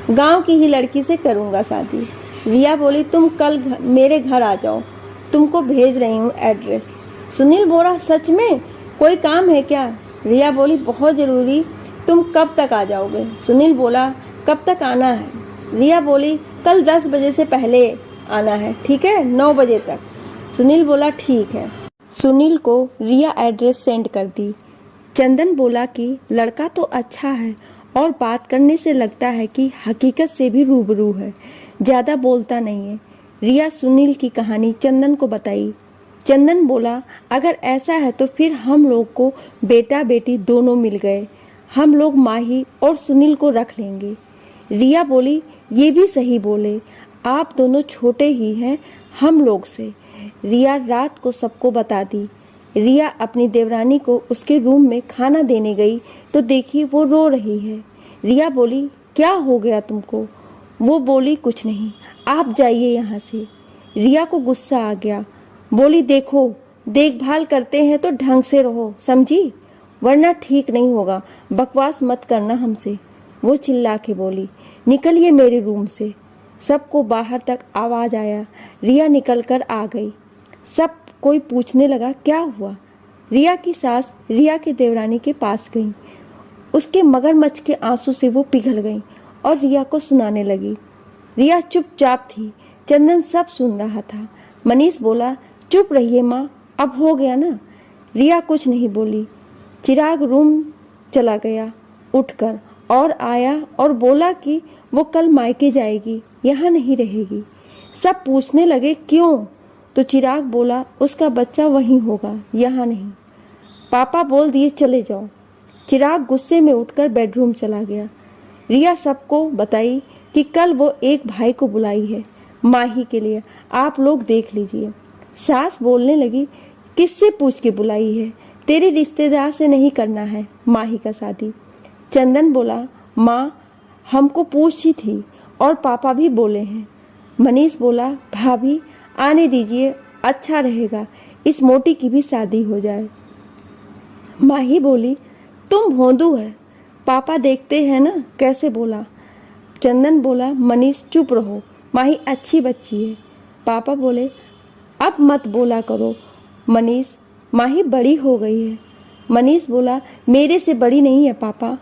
गांव की ही लड़की से करूँगा शादी। रिया बोली तुम कल मेरे घर आ जाओ, तुमको भेज रही हूँ एड्रेस। सुनील बोला सच में, कोई काम है क्या? रिया बोली बहुत जरूरी, तुम कब तक आ जाओगे? सुनील बोला कब तक आना है? रिया बोली कल 10 बजे से पहले आना है, ठीक है, 9 बजे तक। सुनील बोला ठीक है। सुनील को रिया एड्रेस सेंड कर दी। चंदन बोला कि लड़का तो अच्छा है और बात करने से लगता है कि हकीकत से भी रूबरू है, ज्यादा बोलता नहीं है। रिया सुनील की कहानी चंदन को बताई। चंदन बोला अगर ऐसा है तो फिर हम लोग को बेटा बेटी दोनों मिल गए, हम लोग माही और सुनील को रख लेंगे। रिया बोली ये भी सही बोले, आप दोनों छोटे ही हैं हम लोग से। रिया रात को सबको बता दी। रिया अपनी देवरानी को उसके रूम में खाना देने गई तो देखी वो रो रही है। रिया बोली क्या हो गया तुमको? वो बोली कुछ नहीं, आप जाइए यहाँ से। रिया को गुस्सा आ गया, बोली देखो देखभाल करते हैं तो ढंग से रहो, समझी, वरना ठीक नहीं होगा, बकवास मत करना हमसे। वो चिल्ला के बोली निकलिए मेरे रूम से। सबको बाहर तक आवाज आया। रिया निकल कर आ गई। सब कोई पूछने लगा क्या हुआ। रिया की सास रिया के देवरानी के पास गई, उसके मगरमच्छ के आंसू से वो पिघल गई और रिया को सुनाने लगी। रिया चुपचाप थी, चंदन सब सुन रहा था। मनीष बोला चुप रहिए माँ, अब हो गया ना। रिया कुछ नहीं बोली। चिराग रूम चला गया उठकर और आया और बोला कि वो कल मायके जाएगी, यहाँ नहीं रहेगी। सब पूछने लगे क्यों, तो चिराग बोला उसका बच्चा वहीं होगा, यहाँ नहीं। पापा बोल दिए चले जाओ। चिराग गुस्से में उठकर बेडरूम चला गया। रिया सबको बताई कि कल वो एक भाई को बुलाई है माही के लिए, आप लोग देख लीजिए। सास बोलने लगी किससे पूछ के बुलाई है, तेरे रिश्तेदार से नहीं करना है माही का शादी। चंदन बोला माँ हमको पूछी थी और पापा भी बोले हैं। मनीष बोला भाभी आने दीजिए, अच्छा रहेगा, इस मोटी की भी शादी हो जाए। माही बोली तुम भोंदू है, पापा देखते हैं ना कैसे बोला। चंदन बोला मनीष चुप रहो, माही अच्छी बच्ची है। पापा बोले अब मत बोला करो मनीष, माही बड़ी हो गई है। मनीष बोला मेरे से बड़ी नहीं है पापा।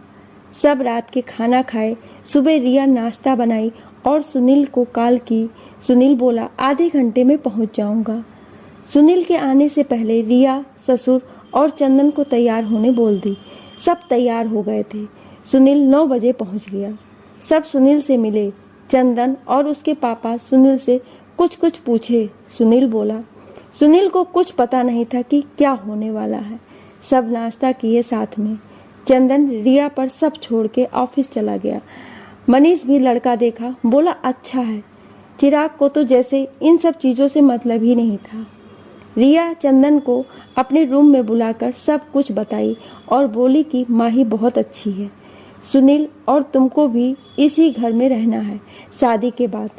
सब रात के खाना खाए। सुबह रिया नाश्ता बनाई और सुनील को कॉल की। सुनील बोला आधे घंटे में पहुंच जाऊंगा। सुनील के आने से पहले रिया ससुर और चंदन को तैयार होने बोल दी। सब तैयार हो गए थे। सुनील 9 बजे पहुंच गया। सब सुनील से मिले। चंदन और उसके पापा सुनील से कुछ कुछ पूछे। सुनील बोला। सुनील को कुछ पता नहीं था कि क्या होने वाला है। सब नाश्ता किए साथ में। चंदन रिया पर सब छोड़ के ऑफिस चला गया। मनीष भी लड़का देखा, बोला अच्छा है। चिराग को तो जैसे इन सब चीजों से मतलब ही नहीं था। रिया चंदन को अपने रूम में बुलाकर सब कुछ बताई और बोली कि माही बहुत अच्छी है। सुनील और तुमको भी इसी घर में रहना है शादी के बाद,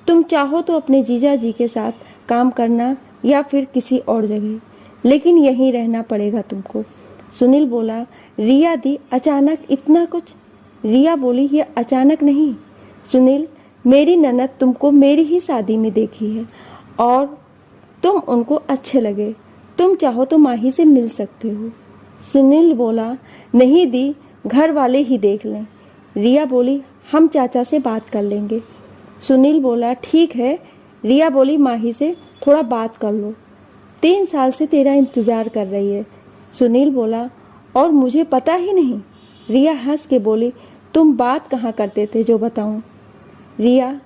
तुम चाहो तो अपने जीजा जी के साथ काम करना या फिर किसी और जगह, लेकिन यहीं रहना पड़ेगा तुमको। सुनील बोला, रिया दी अचानक इतना कुछ? रिया बोली, ये अचानक नहीं सुनील, मेरी ननद तुमको मेरी ही शादी में देखी है और तुम उनको अच्छे लगे, तुम चाहो तो माही से मिल सकते हो। सुनील बोला, नहीं दी, घर वाले ही देख लें। रिया बोली, हम चाचा से बात कर लेंगे। सुनील बोला, ठीक है। रिया बोली, माही से थोड़ा बात कर लो, 3 साल से तेरा इंतजार कर रही है। सुनील बोला, और मुझे पता ही नहीं। रिया हंस के बोली, तुम बात कहाँ करते थे जो बताऊं। रिया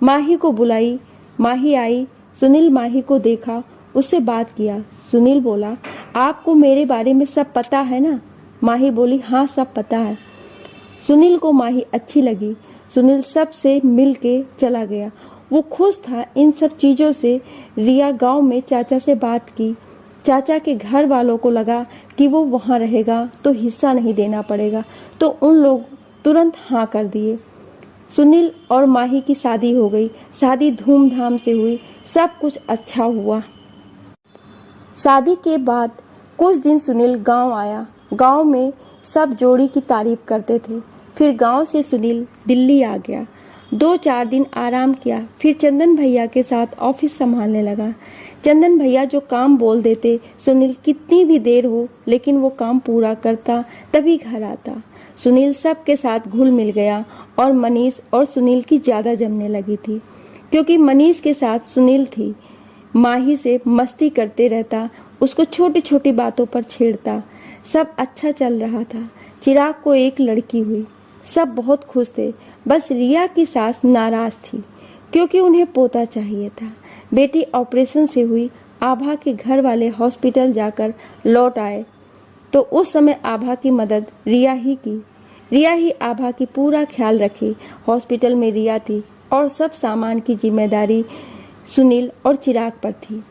माही को बुलाई, माही आई। सुनील माही को देखा, उससे बात किया। सुनील बोला, आपको मेरे बारे में सब पता है ना? माही बोली, हाँ सब पता है। सुनील को माही अच्छी लगी। सुनील सबसे मिल के चला गया। वो खुश था इन सब चीजों से। रिया गांव में चाचा से बात की। चाचा के घर वालों को लगा कि वो वहां रहेगा तो हिस्सा नहीं देना पड़ेगा, तो उन लोग तुरंत हाँ कर दिए। सुनील और माही की शादी हो गई। शादी धूमधाम से हुई, सब कुछ अच्छा हुआ। शादी के बाद कुछ दिन सुनील गांव आया। गांव में सब जोड़ी की तारीफ करते थे। फिर गांव से सुनील दिल्ली आ गया। 2-4 दिन आराम किया, फिर चंदन भैया के साथ ऑफिस संभालने लगा। चंदन भैया जो काम बोल देते, सुनील कितनी भी देर हो लेकिन वो काम पूरा करता, तभी घर आता। सुनील सबके साथ घुल मिल गया और मनीष और सुनील की ज्यादा जमने लगी थी, क्योंकि मनीष के साथ सुनील थी। माही से मस्ती करते रहता, उसको छोटी छोटी बातों पर छेड़ता। सब अच्छा चल रहा था। चिराग को एक लड़की हुई, सब बहुत खुश थे। बस रिया की सास नाराज थी, क्योंकि उन्हें पोता चाहिए था। बेटी ऑपरेशन से हुई। आभा के घर वाले हॉस्पिटल जाकर लौट आए तो उस समय आभा की मदद रिया ही की। रिया ही आभा की पूरा ख्याल रखी। हॉस्पिटल में रिया थी और सब सामान की जिम्मेदारी सुनील और चिराग पर थी।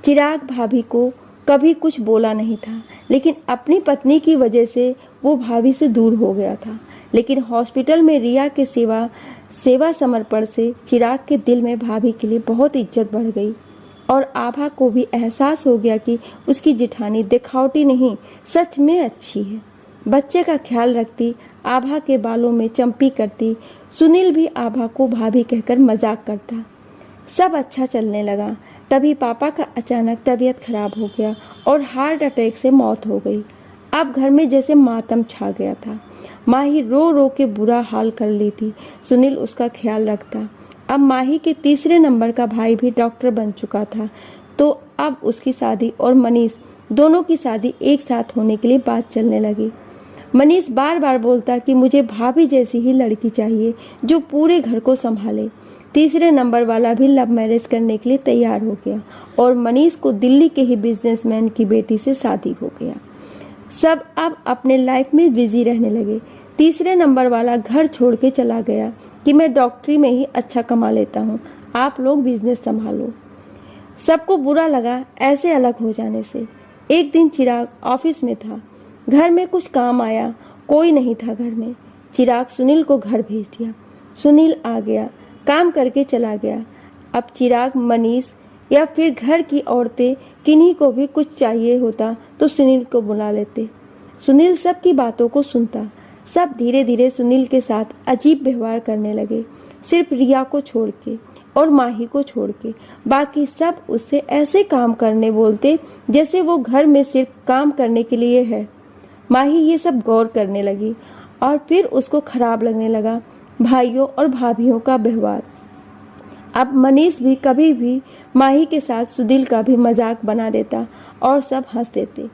चिराग भाभी को कभी कुछ बोला नहीं था, लेकिन अपनी पत्नी की वजह से वो भाभी से दूर हो गया था। लेकिन हॉस्पिटल में रिया के सेवा समर्पण से चिराग के दिल में भाभी के लिए बहुत इज्जत बढ़ गई और आभा को भी एहसास हो गया कि उसकी जेठानी दिखावटी नहीं, सच में अच्छी है। बच्चे का ख्याल रखती, आभा के बालों में चंपी करती। सुनील भी आभा को भाभी कहकर मजाक करता। सब अच्छा चलने लगा। तभी पापा का अचानक तबीयत खराब हो गया और हार्ट अटैक से मौत हो गई। अब घर में जैसे मातम छा गया था। माही रो रो के बुरा हाल कर ली थी। सुनील उसका ख्याल रखता। अब माही के तीसरे नंबर का भाई भी डॉक्टर बन चुका था, तो अब उसकी शादी और मनीष दोनों की शादी एक साथ होने के लिए बात चलने लगी। मनीष बार बार बोलता कि मुझे भाभी जैसी ही लड़की चाहिए जो पूरे घर को संभाले। तीसरे नंबर वाला भी लव मैरिज करने के लिए तैयार हो गया और मनीष को दिल्ली के ही बिजनेसमैन की बेटी से शादी हो गया। सब अब अपने लाइफ में बिजी रहने लगे। तीसरे नंबर वाला घर छोड़ के चला गया कि मैं डॉक्टरी में ही अच्छा कमा लेता हूँ, आप लोग बिजनेस संभालो। सबको बुरा लगा ऐसे अलग हो जाने से। एक दिन चिराग ऑफिस में था, घर में कुछ काम आया, कोई नहीं था घर में। चिराग सुनील को घर भेज दिया। सुनील आ गया, काम करके चला गया। अब चिराग, मनीष या फिर घर की औरतें किन्हीं को भी कुछ चाहिए होता तो सुनील को बुला लेते। सुनील सबकी बातों को सुनता। सब धीरे धीरे सुनील के साथ अजीब व्यवहार करने लगे, सिर्फ रिया को छोड़ के और माही को छोड़ के। बाकी सब उससे ऐसे काम करने बोलते जैसे वो घर में सिर्फ काम करने के लिए है। माही ये सब गौर करने लगी और फिर उसको खराब लगने लगा भाइयों और भाभियों का व्यवहार। अब मनीष भी कभी भी माही के साथ सुनील का भी मजाक बना देता और सब हंस देते।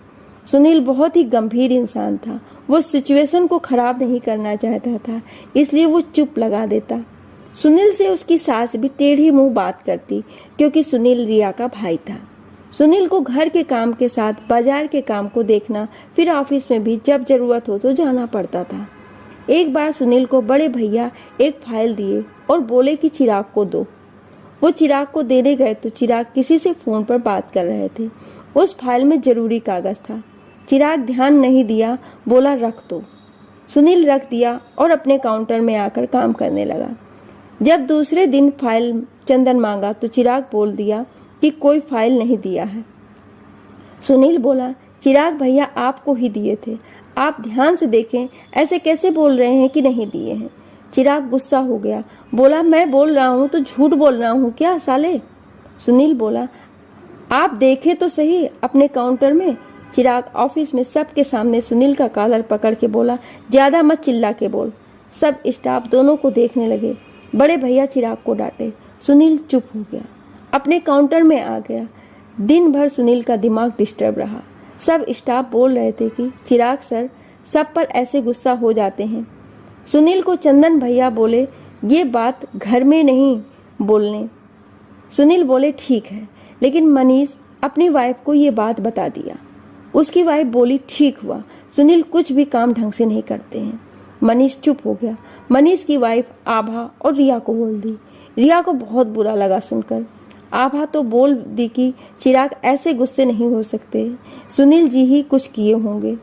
सुनील बहुत ही गंभीर इंसान था। वो सिचुएशन को खराब नहीं करना चाहता था, इसलिए वो चुप लगा देता। सुनील से उसकी सास भी टेढ़ी मुंह बात करती, क्योंकि सुनील रिया का भाई था। सुनील को घर के काम के साथ बाजार के काम को देखना, फिर ऑफिस में भी जब जरूरत हो तो जाना पड़ता था। एक बार सुनील को बड़े भैया एक फाइल दिए और बोले कि चिराग को दो। वो चिराग को देने गए तो चिराग किसी से फोन पर बात कर रहे थे। उस फाइल में जरूरी कागज था। चिराग ध्यान नहीं दिया, बोला रख दो। सुनील रख दिया और अपने काउंटर में आकर काम करने लगा। जब दूसरे दिन फाइल चंदन मांगा तो चिराग बोल दिया कि कोई फाइल नहीं दिया है। सुनील बोला, चिराग भैया आपको ही दिए थे, आप ध्यान से देखें, ऐसे कैसे बोल रहे हैं कि नहीं दिए हैं। चिराग गुस्सा हो गया, बोला, मैं बोल रहा हूँ तो झूठ बोल रहा हूँ क्या साले। सुनील बोला, आप देखे तो सही अपने काउंटर में। चिराग ऑफिस में सबके सामने सुनील का कॉलर पकड़ के बोला, ज्यादा मत चिल्ला के बोल। सब स्टाफ दोनों को देखने लगे। बड़े भैया चिराग को डांटे। सुनील चुप हो गया, अपने काउंटर में आ गया। दिन भर सुनील का दिमाग डिस्टर्ब रहा। सब स्टाफ बोल रहे थे कि चिराग सर सब पर ऐसे गुस्सा हो जाते हैं। सुनील को चंदन भैया बोले, ये बात घर में नहीं बोलने। सुनील बोले, ठीक है, लेकिन मनीष अपनी वाइफ को ये बात बता दिया। उसकी वाइफ बोली, ठीक हुआ, सुनील कुछ भी काम ढंग से नहीं करते हैं। मनीष चुप हो गया। मनीष की वाइफ आभा और रिया को बोल दी। रिया को बहुत बुरा लगा सुनकर। आभा तो बोल दी कि चिराग ऐसे गुस्से नहीं हो सकते, सुनील जी ही कुछ किए होंगे।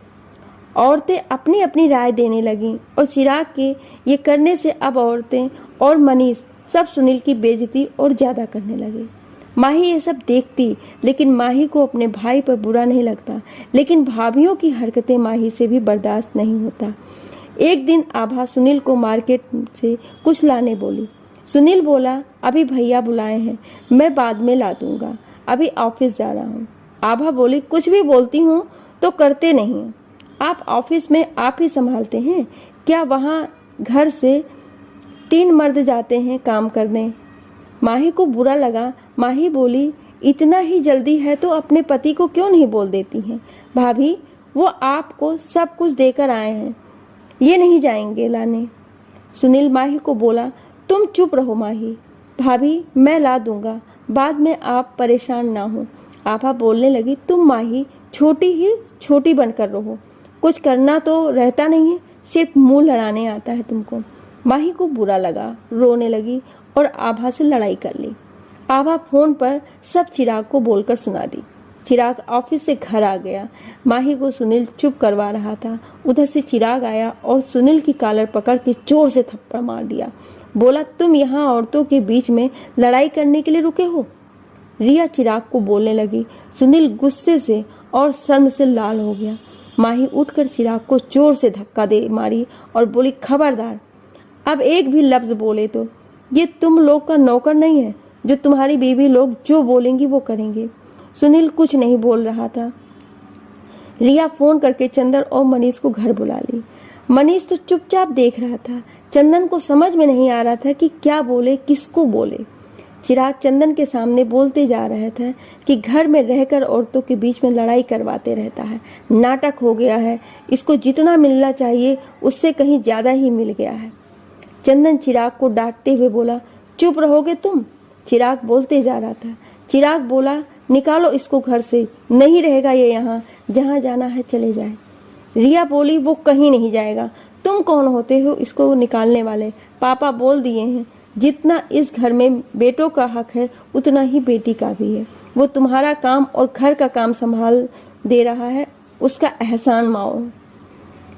औरतें अपनी अपनी राय देने लगीं और चिराग के ये करने से अब औरतें और मनीष सब सुनील की बेइज्जती और ज्यादा करने लगे। माही ये सब देखती, लेकिन माही को अपने भाई पर बुरा नहीं लगता, लेकिन भाभियों की हरकतें माही से भी बर्दाश्त नहीं होता। एक दिन आभा सुनील को मार्केट से कुछ लाने बोली। सुनील बोला, अभी भैया बुलाए हैं, मैं बाद में ला दूंगा, अभी ऑफिस जा रहा हूँ। आभा बोली, कुछ भी बोलती हूँ तो करते नहीं, आप ऑफिस में आप ही संभालते हैं क्या? वहाँ घर से 3 मर्द जाते हैं काम करने। माही को बुरा लगा। माही बोली, इतना ही जल्दी है तो अपने पति को क्यों नहीं बोल देती हैं? भाभी, वो आपको सब कुछ देकर आए हैं, ये नहीं जाएंगे लाने। सुनील माही को बोला, तुम चुप रहो माही, भाभी मैं ला दूंगा, बाद में आप परेशान ना हो। आभा बोलने लगी, तुम माही छोटी ही छोटी बनकर रहो, कुछ करना तो रहता नहीं है, सिर्फ मुंह लड़ाने आता है तुमको। माही को बुरा लगा, रोने लगी और आभा से लड़ाई कर ली। आभा फोन पर सब चिराग को बोलकर सुना दी। चिराग ऑफिस से घर आ गया। माही को सुनील चुप करवा रहा था। उधर से चिराग आया और सुनील की कॉलर पकड़ के जोर से थप्पड़ मार दिया। बोला, तुम यहाँ औरतों के बीच में लड़ाई करने के लिए रुके हो? रिया चिराग को बोलने लगी। सुनील गुस्से से और शर्म से लाल हो गया। माही उठकर चिराग को जोर से धक्का दे मारी और बोली, खबरदार, अब एक भी लफ्ज बोले तो ये तुम लोग का नौकर नहीं है जो तुम्हारी बीवी लोग जो बोलेंगी वो करेंगे। सुनील कुछ नहीं बोल रहा था। रिया फोन करके चंदन और मनीष को घर बुला ली। मनीष तो चुपचाप देख रहा था। चंदन को समझ में नहीं आ रहा था कि क्या बोले, किसको बोले। चिराग चंदन के सामने बोलते जा रहा था कि घर में रहकर औरतों के बीच में लड़ाई करवाते रहता है, नाटक हो गया है, इसको जितना मिलना चाहिए उससे कहीं ज्यादा ही मिल गया है। चंदन चिराग को डांटते हुए बोला, चुप रहोगे तुम? चिराग बोलते जा रहा था। चिराग बोला, निकालो इसको घर से, नहीं रहेगा ये यहाँ, जहाँ जाना है चले जाए। रिया बोली, वो कहीं नहीं जाएगा, तुम कौन होते हो इसको निकालने वाले? पापा बोल दिए हैं, जितना इस घर में बेटों का हक है उतना ही बेटी का भी है। वो तुम्हारा काम और घर का काम संभाल दे रहा है, उसका एहसान माओ।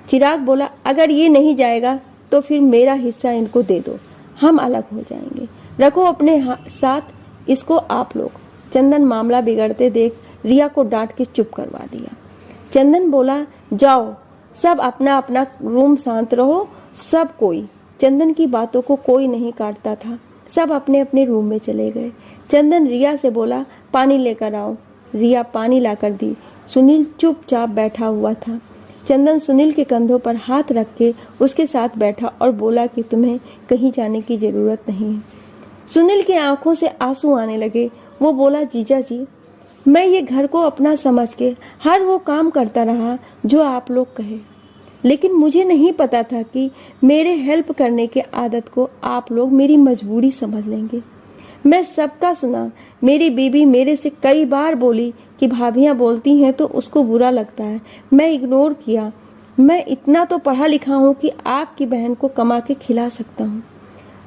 चिराग बोला, अगर ये नहीं जाएगा तो फिर मेरा हिस्सा इनको दे दो, हम अलग हो जाएंगे, रखो अपने साथ इसको आप लोग। चंदन मामला बिगड़ते देख रिया को डांट के चुप करवा दिया। चंदन बोला, जाओ सब अपना अपना रूम, शांत रहो सब कोई। चंदन की बातों को कोई नहीं काटता था। सब अपने अपने रूम में चले गए। चंदन रिया से बोला, पानी लेकर आओ। रिया पानी लाकर दी। सुनील चुपचाप बैठा हुआ था। चंदन सुनील के कंधों पर हाथ रख के उसके साथ बैठा और बोला कि तुम्हें कहीं जाने की जरूरत नहीं है। सुनील की आंखों से आंसू आने लगे। वो बोला, जीजा जी, मैं ये घर को अपना समझ के हर वो काम करता रहा जो आप लोग कहे, लेकिन मुझे नहीं पता था कि मेरे हेल्प करने के आदत को आप लोग मेरी मजबूरी समझ लेंगे। मैं सबका सुना। मेरी बीबी मेरे से कई बार बोली कि भाभियां बोलती हैं तो उसको बुरा लगता है, मैं इग्नोर किया। मैं इतना तो पढ़ा लिखा हूँ कि आपकी बहन को कमा के खिला सकता हूँ।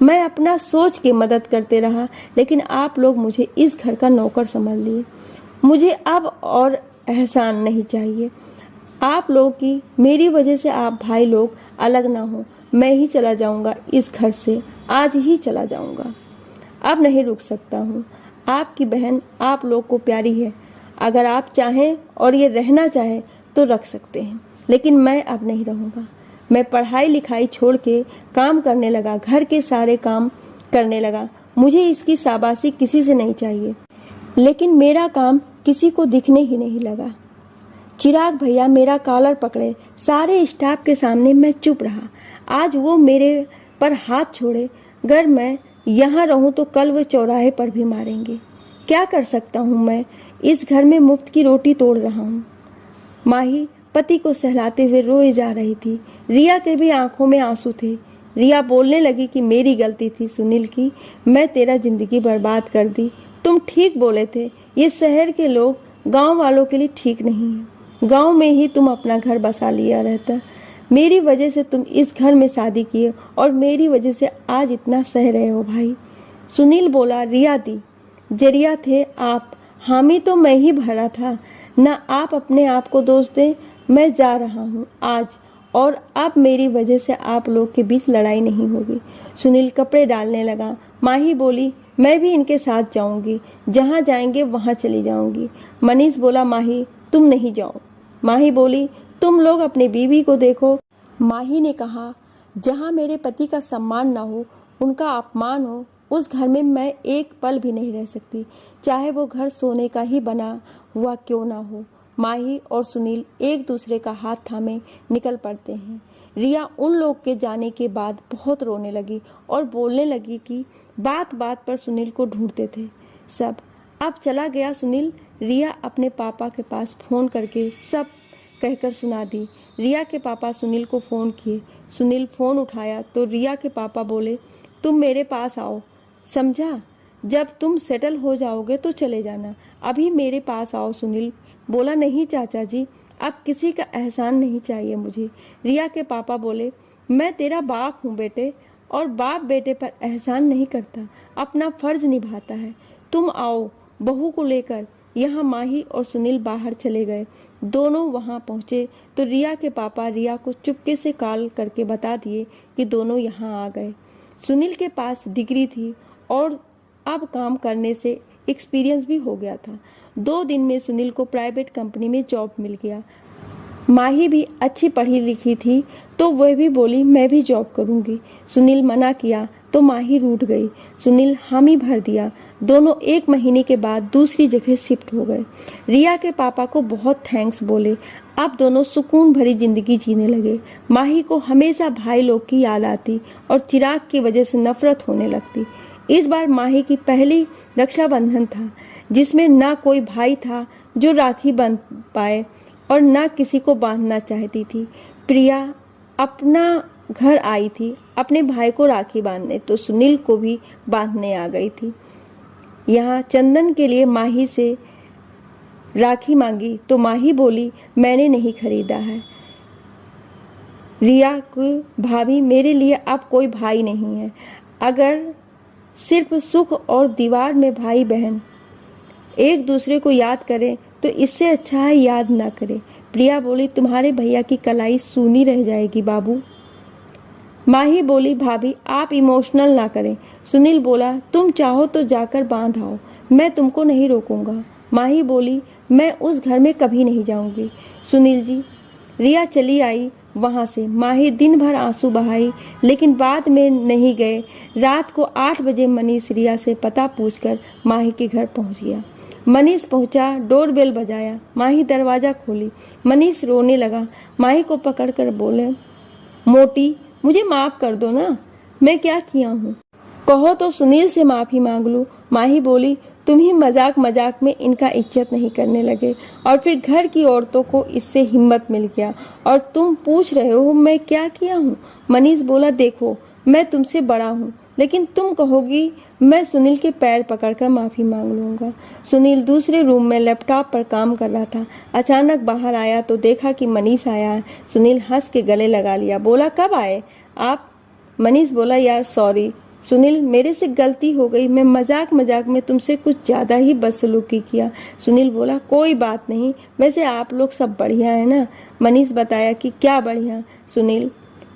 मैं अपना सोच के मदद करते रहा, लेकिन आप लोग मुझे इस घर का नौकर समझ लिए। मुझे अब और एहसान नहीं चाहिए आप लोगों की। मेरी वजह से आप भाई लोग अलग ना हो। मैं ही चला जाऊंगा इस घर से, आज ही चला जाऊंगा। अब नहीं रुक सकता हूँ। आपकी बहन आप लोग को प्यारी है, अगर आप चाहें और ये रहना चाहे तो रख सकते हैं, लेकिन मैं अब नहीं रहूंगा। मैं पढ़ाई लिखाई छोड़ के काम करने लगा, घर के सारे काम करने लगा। मुझे इसकी शाबाशी किसी से नहीं चाहिए, लेकिन मेरा काम किसी को दिखने ही नहीं लगा। चिराग भैया मेरा कॉलर पकड़े, सारे स्टाफ के सामने मैं चुप रहा। आज वो मेरे पर हाथ छोड़े, अगर मैं यहाँ रहूं तो कल वो चौराहे पर भी मारेंगे। क्या कर सकता हूँ मैं, इस घर में मुफ्त की रोटी तोड़ रहा हूँ। माही पति को सहलाते हुए रोए जा रही थी। रिया के भी आंखों में आंसू थे। रिया बोलने लगी कि मेरी गलती थी सुनील की, मैं तेरा जिंदगी बर्बाद कर दी। तुम ठीक बोले थे, ये शहर के लोग गांव वालों के लिए ठीक नहीं है। गांव में ही तुम अपना घर बसा लिया रहता। मेरी वजह से तुम इस घर में शादी किए और मेरी वजह से आज इतना सह रहे हो भाई। सुनील बोला, रिया दी जरिया थे आप, हामी तो मैं ही भरा था ना। आप अपने आप को दोष दें। मैं जा रहा हूँ आज, और अब मेरी वजह से आप लोग के बीच लड़ाई नहीं होगी। सुनील कपड़े डालने लगा। माही बोली, मैं भी इनके साथ जाऊंगी, जहाँ जाएंगे वहाँ चली जाऊंगी। मनीष बोला, माही तुम नहीं जाओ। माही बोली, तुम लोग अपनी बीवी को देखो। माही ने कहा, जहाँ मेरे पति का सम्मान ना हो, उनका अपमान हो, उस घर में मैं एक पल भी नहीं रह सकती, चाहे वो घर सोने का ही बना हुआ क्यों ना हो। माही और सुनील एक दूसरे का हाथ थामे निकल पड़ते हैं। रिया उन लोग के जाने के बाद बहुत रोने लगी और बोलने लगी कि बात बात पर सुनील को ढूंढते थे सब। अब चला गया सुनील। रिया अपने पापा के पास फोन करके सब कहकर सुना दी। रिया के पापा सुनील को फोन किए। सुनील फोन उठाया तो रिया के पापा बोले, तुम मेरे पास आओ, समझा, जब तुम सेटल हो जाओगे तो चले जाना, अभी मेरे पास आओ। सुनील बोला, नहीं चाचा जी, अब किसी का एहसान नहीं चाहिए मुझे। रिया के पापा बोले, मैं तेरा बाप हूँ बेटे, और बाप बेटे पर एहसान नहीं करता, अपना फर्ज निभाता है। तुम आओ बहू को लेकर। यहाँ माही और सुनील बाहर चले गए। दोनों वहाँ पहुँचे तो रिया के पापा रिया को चुपके से कॉल करके बता दिए कि दोनों यहाँ आ गए। सुनील के पास डिग्री थी और अब काम करने से एक्सपीरियंस भी हो गया था। 2 दिन में सुनील को प्राइवेट कंपनी में जॉब मिल गया। माही भी अच्छी पढ़ी लिखी थी तो वह भी बोली, मैं भी जॉब करूंगी। सुनील मना किया तो माही रूठ गई। सुनील हामी भर दिया। दोनों 1 महीने के बाद दूसरी जगह शिफ्ट हो गए। रिया के पापा को बहुत थैंक्स बोले। अब दोनों सुकून भरी जिंदगी जीने लगे। माही को हमेशा भाई लोग की याद आती और चिराग की वजह से नफरत होने लगती। इस बार माही की पहली रक्षाबंधन था, जिसमें ना कोई भाई था जो राखी बांध पाए और ना किसी को बांधना चाहती थी। प्रिया अपना घर आई थी अपने भाई को राखी बांधने, तो सुनील को भी बांधने आ गई थी। यहाँ चंदन के लिए माही से राखी मांगी तो माही बोली, मैंने नहीं खरीदा है। रिया की भाभी, मेरे लिए अब कोई भाई नहीं है। अगर सिर्फ सुख और दीवार में भाई बहन एक दूसरे को याद करें तो इससे अच्छा है याद ना करें। प्रिया बोली, तुम्हारे भैया की कलाई सूनी रह जाएगी बाबू। माही बोली, भाभी आप इमोशनल ना करें। सुनील बोला, तुम चाहो तो जाकर बांध आओ, मैं तुमको नहीं रोकूंगा। माही बोली, मैं उस घर में कभी नहीं जाऊंगी। सुनील जी। रिया चली आई वहां से। माही दिन भर आंसू बहाई, लेकिन बाद में नहीं गए। रात को 8 बजे मनीष रिया से पता पूछकर माही के घर पहुंच गया। मनीष पहुंचा, डोरबेल बजाया। माही दरवाजा खोली। मनीष रोने लगा। माही को पकड़कर बोले, मोटी मुझे माफ कर दो ना, मैं क्या किया हूँ, कहो तो सुनील से माफी मांग लूं। माही बोली, तुम ही मजाक मजाक में इनका इज्जत नहीं करने लगे और फिर घर की औरतों को इससे हिम्मत मिल गया और तुम पूछ रहे हो मैं क्या किया हूँ। मनीष बोला, देखो मैं तुमसे बड़ा हूँ, लेकिन तुम कहोगी मैं सुनील के पैर पकड़कर माफी मांग लूंगा। सुनील दूसरे रूम में लैपटॉप पर काम कर रहा था। अचानक बाहर आया तो देखा कि मनीष आया है। सुनील हंस के गले लगा लिया। बोला, कब आए आप? मनीष बोला, यार सॉरी सुनील, मेरे से गलती हो गई, मैं मजाक मजाक में तुमसे कुछ ज्यादा ही बदसलूकी किया। सुनील बोला, कोई बात नहीं, वैसे आप लोग सब बढ़िया है ना। मनीष बताया कि क्या बढ़िया। सुनील,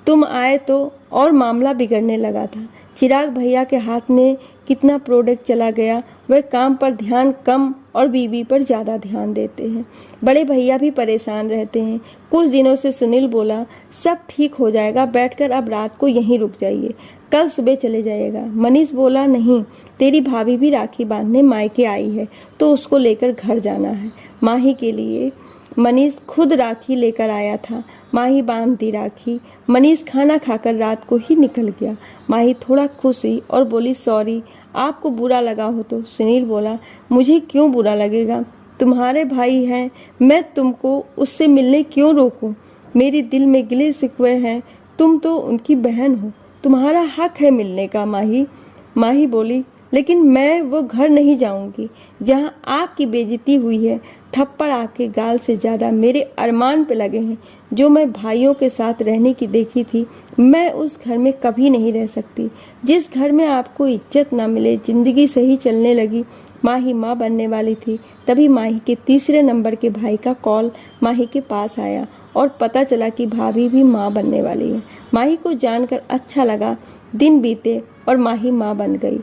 तुम आए तो और मामला बिगड़ने लगा था। चिराग भैया के हाथ में कितना प्रोडक्ट चला गया, वह काम पर ध्यान कम और बीवी पर ज्यादा ध्यान देते हैं। बड़े भैया भी परेशान रहते हैं। कुछ दिनों से सुनील बोला, सब ठीक हो जाएगा, बैठकर अब रात को यहीं रुक जाइए, कल सुबह चले जाइएगा। मनीष बोला, नहीं, तेरी भाभी भी राखी बांधने मायके आई है तो उसको लेकर घर जाना है। माही के लिए मनीष खुद राखी लेकर आया था। माही बांध दी राखी। मनीष खाना खाकर रात को ही निकल गया। माही थोड़ा खुश हुई और बोली, सॉरी, आपको बुरा लगा हो तो। सुनील बोला, मुझे क्यों बुरा लगेगा, तुम्हारे भाई हैं, मैं तुमको उससे मिलने क्यों रोकूं? मेरे दिल में गिले शिकवे हैं, तुम तो उनकी बहन हो, तुम्हारा हक है मिलने का। माही बोली, लेकिन मैं वो घर नहीं जाऊंगी जहां आपकी बेइज्जती हुई है। थप्पड़ आपके गाल से ज्यादा मेरे अरमान पे लगे हैं। जो मैं भाइयों के साथ रहने की देखी थी, मैं उस घर में कभी नहीं रह सकती। जिस घर में आपको इज्जत ना मिले, जिंदगी सही चलने लगी। माही माँ बनने वाली थी, तभी माही के तीसरे नंबर के भाई का कॉल माही के पास आया और पता चला कि भाभी भी माँ बनने वाली है। माही को जानकर अच्छा लगा। दिन बीते और माही माँ बन गई।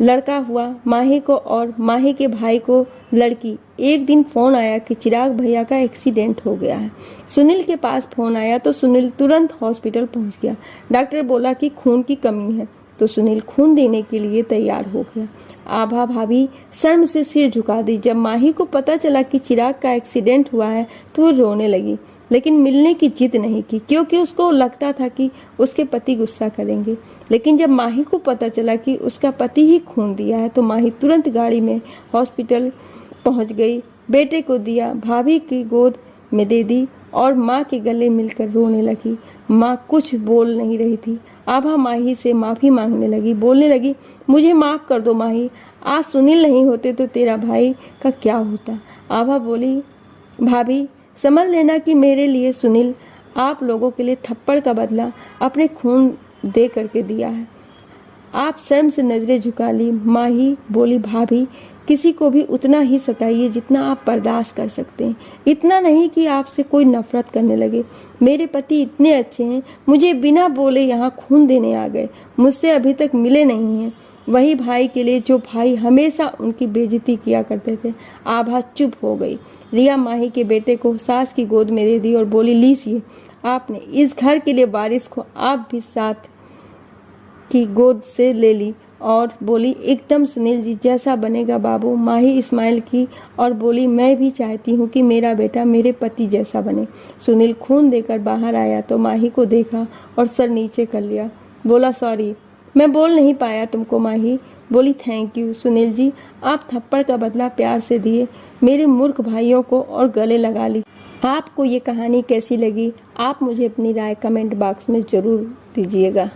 लड़का हुआ माही को और माही के भाई को लड़की। एक दिन फोन आया कि चिराग भैया का एक्सीडेंट हो गया है। सुनील के पास फोन आया तो सुनील तुरंत हॉस्पिटल पहुंच गया। डॉक्टर बोला कि खून की कमी है, तो सुनील खून देने के लिए तैयार हो गया। आभा भाभी शर्म से सिर झुका दी। जब माही को पता चला कि चिराग का एक्सीडेंट हुआ है तो वो रोने लगी, लेकिन मिलने की जिद नहीं की, क्योंकि उसको लगता था कि उसके पति गुस्सा करेंगे। लेकिन जब माही को पता चला कि उसका पति ही खून दिया है तो माही तुरंत गाड़ी में हॉस्पिटल पहुंच गई। बेटे को दिया, भाभी की गोद में दे दी और माँ के गले मिलकर रोने लगी। माँ कुछ बोल नहीं रही थी। आभा माही से माफी मांगने लगी, बोलने लगी, मुझे माफ कर दो माही, आज सुनील नहीं होते तो तेरा भाई का क्या होता। आभा बोली, भाभी समझ लेना कि मेरे लिए सुनील आप लोगों के लिए थप्पड़ का बदला अपने खून दे करके दिया है। आप शर्म से नजरें झुका ली। माही बोली, भाभी किसी को भी उतना ही सताइए जितना आप बर्दाश्त कर सकते हैं, इतना नहीं कि आपसे कोई नफरत करने लगे। मेरे पति इतने अच्छे हैं, मुझे बिना बोले यहाँ खून देने आ गए, मुझसे अभी तक मिले नहीं हैं। वही भाई के लिए जो भाई हमेशा उनकी बेइज्जती किया करते थे। आभा चुप हो गई। रिया माही के बेटे को सास की गोद में दे दी और बोली, लीजिए, आपने इस घर के लिए वारिस को आप भी साथ की गोद से ले ली और बोली, एकदम सुनील जी जैसा बनेगा बाबू। माही इस्माइल की और बोली, मैं भी चाहती हूँ कि मेरा बेटा मेरे पति जैसा बने। सुनील खून देकर बाहर आया तो माही को देखा और सर नीचे कर लिया। बोला, सॉरी, मैं बोल नहीं पाया तुमको। माही बोली, थैंक यू सुनील जी, आप थप्पड़ का बदला प्यार से दिए मेरे मूर्ख भाइयों को और गले लगा ली। आपको ये कहानी कैसी लगी, आप मुझे अपनी राय कमेंट बॉक्स में जरूर दीजिएगा।